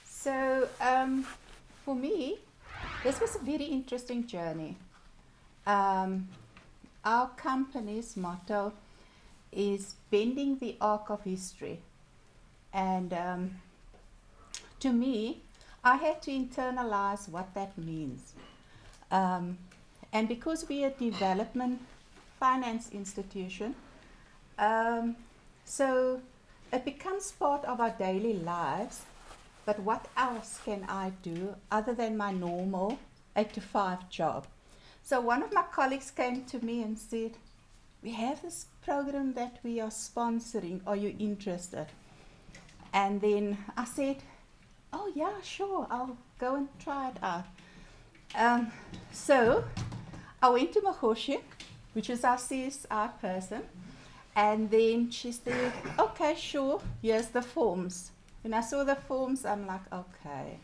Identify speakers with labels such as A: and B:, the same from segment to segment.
A: So for me, this was a very interesting journey. Our company's motto is bending the arc of history. And to me, I had to internalize what that means. And because we're a development finance institution, so it becomes part of our daily lives. But what else can I do other than my normal 8 to 5 job? So one of my colleagues came to me and said, we have this program that we are sponsoring. Are you interested? And then I said, oh yeah, sure, I'll go and try it out. So I went to Mahoshe, which is our CSI person, and then she said, okay, sure, here's the forms. When I saw the forms, I'm like, okay.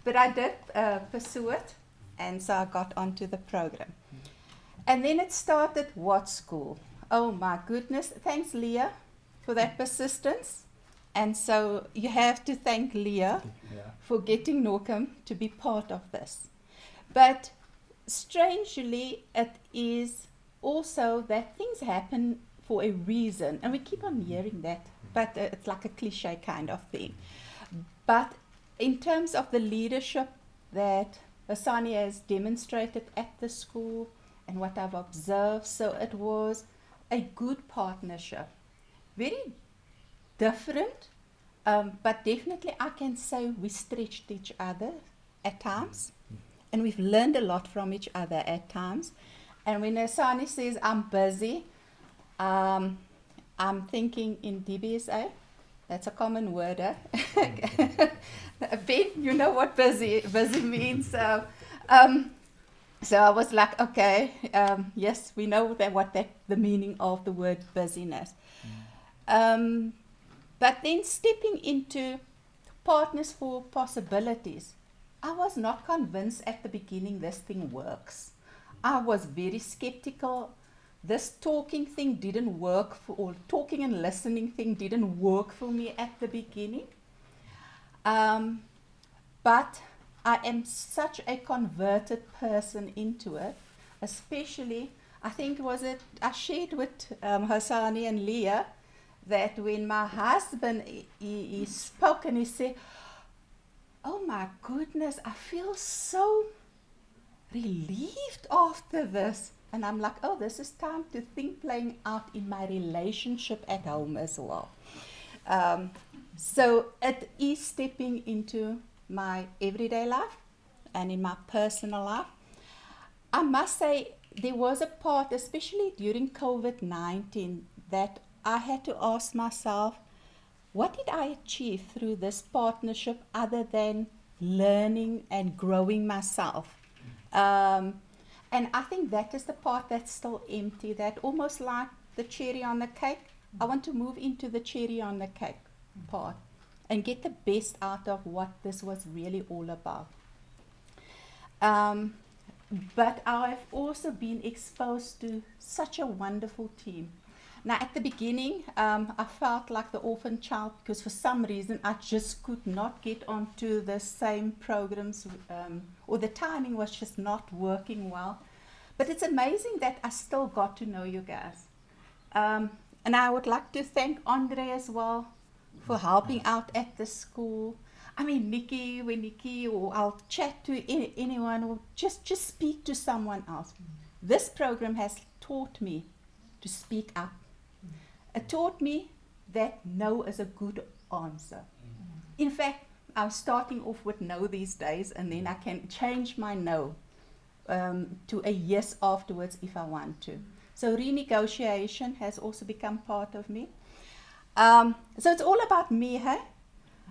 A: But I did pursue it, and so I got onto the program. And then it started what school? Oh my goodness, thanks Leah for that persistence. And so you have to thank Leah for getting Norken to be part of this. But strangely, it is also that things happen for a reason, and we keep on hearing that, but it's like a cliche kind of thing. But in terms of the leadership that Asani has demonstrated at the school and what I've observed, so it was a good partnership. Very different, but definitely I can say we stretched each other at times, and we've learned a lot from each other at times. And when Asani says I'm busy, I'm thinking in DBSA. That's a common word, eh? Ben, you know what busy means. So I was like, okay, yes, we know the meaning of the word busyness. But then stepping into Partners for Possibilities, I was not convinced at the beginning this thing works. I was very skeptical. This talking thing didn't work or talking and listening thing didn't work for me at the beginning. But I am such a converted person into it, especially, I think I shared with Hassani and Leah that when my husband, he spoke and he said, oh my goodness, I feel so relieved after this. And I'm like, oh, this is time to think playing out in my relationship at home as well. So it is stepping into my everyday life and in my personal life. I must say there was a part, especially during COVID-19, that I had to ask myself, what did I achieve through this partnership other than learning and growing myself? And I think that is the part that's still empty, that almost like the cherry on the cake. I want to move into the cherry on the cake part and get the best out of what this was really all about. But I've also been exposed to such a wonderful team. Now, at the beginning, I felt like the orphan child because for some reason I just could not get onto the same programs or the timing was just not working well. But it's amazing that I still got to know you guys. And I would like to thank Andre as well for helping out at the school. I mean, Nikki, or I'll chat to anyone or just speak to someone else. This program has taught me to speak up. It taught me that no is a good answer. In fact, I'm starting off with no these days, and then I can change my no to a yes afterwards if I want to. So renegotiation has also become part of me. So it's all about me, hey?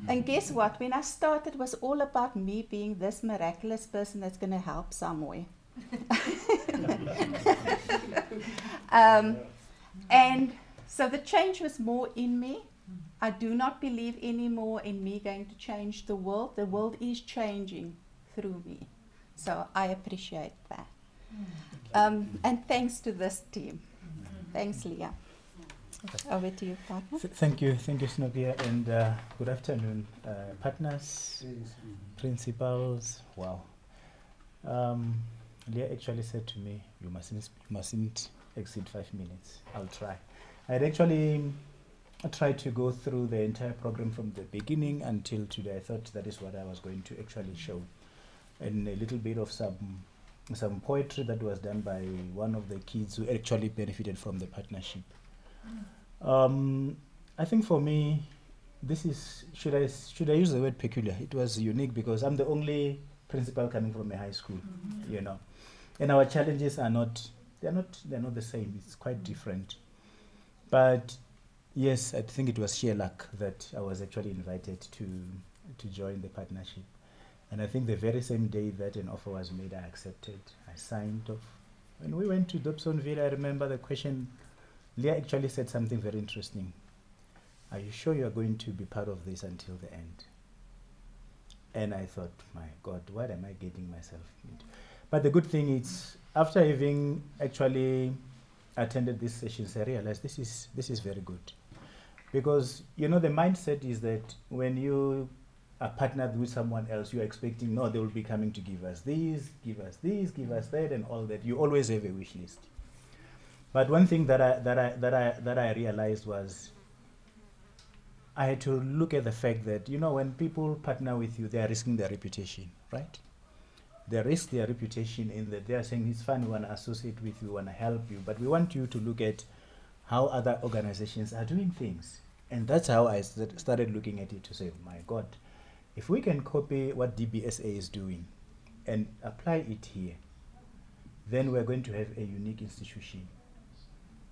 A: And guess what? When I started, it was all about me being this miraculous person that's going to help somewhere. And so the change was more in me. I do not believe anymore in me going to change the world. The world is changing through me. So I appreciate that. And thanks to this team. Thanks, Leah. Over to you, partner.
B: Thank you, Snobia, and good afternoon, partners, principals. Wow. Leah actually said to me, you mustn't exceed 5 minutes. I'll try. I'd actually tried to go through the entire program from the beginning until today. I thought that is what I was going to actually show, and a little bit of some poetry that was done by one of the kids who actually benefited from the partnership. I think for me, this is, should I use the word peculiar? It was unique because I'm the only principal coming from a high school, you know, and our challenges are they're not the same. It's quite different. But yes, I think it was sheer luck that I was actually invited to join the partnership. And I think the very same day that an offer was made, I accepted. I signed off. When we went to Dobsonville, I remember the question, Leah actually said something very interesting. Are you sure you are going to be part of this until the end? And I thought, my God, what am I getting myself into? But the good thing is, after having actually attended these sessions, I realized this is very good. Because, you know, the mindset is that when you are partnered with someone else, you're expecting, no, they will be coming to give us this, give us this, give us that, and all that. You always have a wish list. But one thing that I realized was I had to look at the fact that, you know, when people partner with you, they are risking their reputation, right? They risk their reputation in that they are saying, it's fun, we want to associate with you, we want to help you, but we want you to look at how other organizations are doing things. And that's how I started looking at it to say, my God, if we can copy what DBSA is doing and apply it here, then we're going to have a unique institution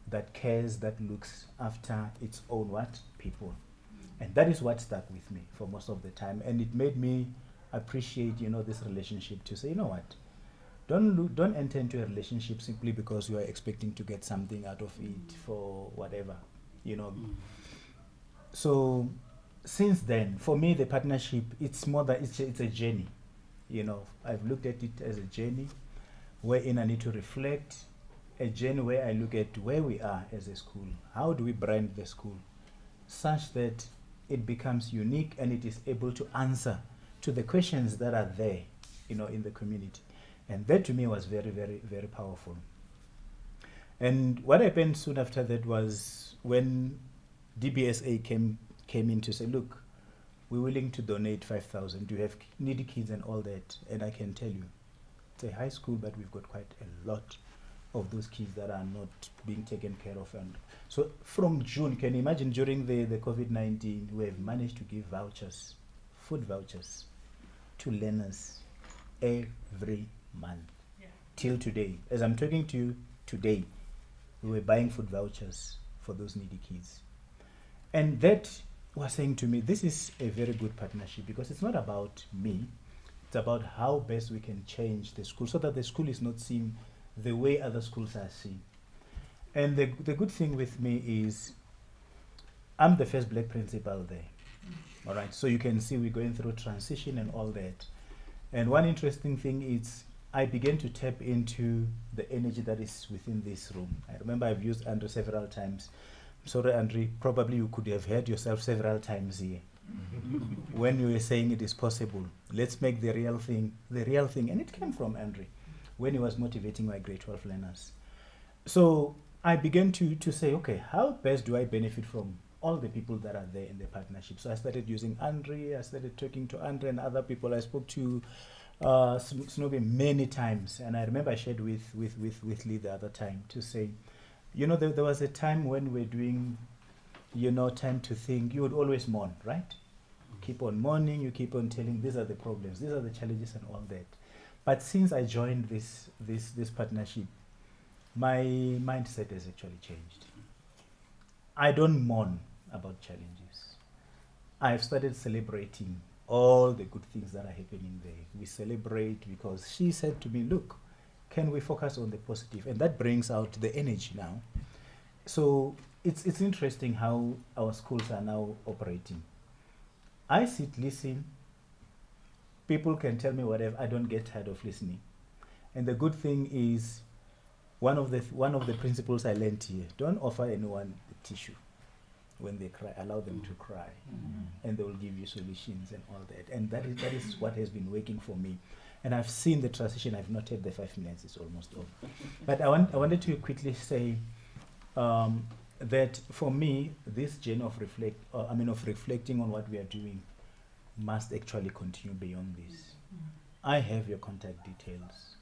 B: that cares, that looks after its own what? People. And that is what stuck with me for most of the time. And it made me appreciate, you know, this relationship to say, you know what? Don't enter into a relationship simply because you are expecting to get something out of it for whatever, you know. So since then, for me, the partnership, it's more that it's a journey. You know, I've looked at it as a journey wherein I need to reflect, a journey where I look at where we are as a school. How do we brand the school such that it becomes unique and it is able to answer to the questions that are there, you know, in the community. And that to me was very, very, very powerful. And what happened soon after that was when DBSA came in to say, look, we're willing to donate 5,000. Do you have needy kids and all that? And I can tell you, it's a high school, but we've got quite a lot of those kids that are not being taken care of. And so from June, can you imagine during the COVID-19, we have managed to give vouchers, food vouchers, to learners every month. Yeah. Till today. As I'm talking to you today, we were buying food vouchers for those needy kids. And that was saying to me, this is a very good partnership because it's not about me, it's about how best we can change the school so that the school is not seen the way other schools are seen. And the good thing with me is I'm the first black principal there. All right, so you can see we're going through transition and all that. And one interesting thing is I began to tap into the energy that is within this room. I remember I've used Andre several times. Sorry, Andre, probably you could have heard yourself several times here. When you were saying it is possible, let's make the real thing. And it came from Andre when he was motivating my grade 12 learners. So I began to say, okay, how best do I benefit from all the people that are there in the partnership? So I started using Andre, I started talking to Andre and other people. I spoke to Snowy many times, and I remember I shared with Lee the other time to say, you know, there was a time when we're doing, you know, time to think, you would always mourn, right? Keep on mourning, you keep on telling these are the problems, these are the challenges and all that. But since I joined this partnership, my mindset has actually changed. I don't mourn about challenges. I've started celebrating all the good things that are happening there. We celebrate because she said to me, look, can we focus on the positive? And that brings out the energy now. So it's interesting how our schools are now operating. I sit, listen. People can tell me whatever. I don't get tired of listening. And the good thing is one of the principles I learned here: don't offer anyone a tissue when they cry. Allow them to cry, and they will give you solutions and all that. And that is what has been working for me. And I've seen the transition. I've not had the 5 minutes. It's almost over. But I wanted to quickly say that for me, this journey of reflecting on what we are doing must actually continue beyond this. I have your contact details.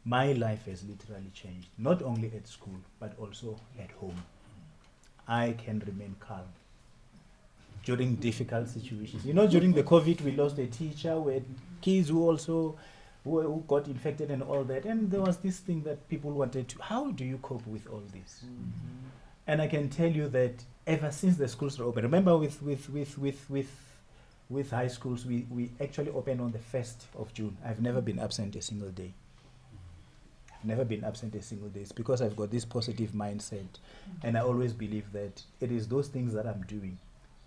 B: My life has literally changed, not only at school, but also at home. I can remain calm during difficult situations. You know, during the COVID, we lost a teacher, we had kids who got infected and all that. And there was this thing that people wanted to, how do you cope with all this? And I can tell you that ever since the schools were open, remember with high schools, we actually opened on the 1st of June. I've never been absent a single day. It's because I've got this positive mindset, and I always believe that it is those things that I'm doing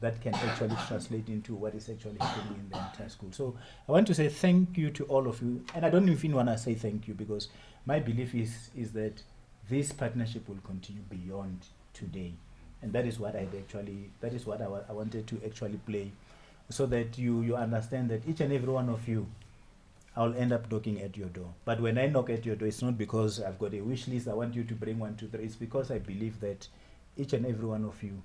B: that can actually translate into what is actually happening in the entire school. So I want to say thank you to all of you, and I don't even want to say thank you, because my belief is that this partnership will continue beyond today, and that is what I wanted to actually play, so that you understand that each and every one of you, I'll end up knocking at your door. But when I knock at your door, it's not because I've got a wish list, I want you to bring 1, 2, 3. It's because I believe that each and every one of you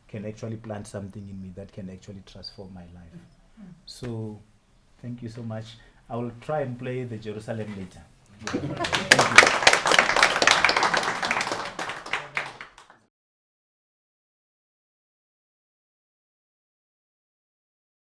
B: can actually plant something in me that can actually transform my life. So, thank you so much. I will try and play the Jerusalem later. Thank you.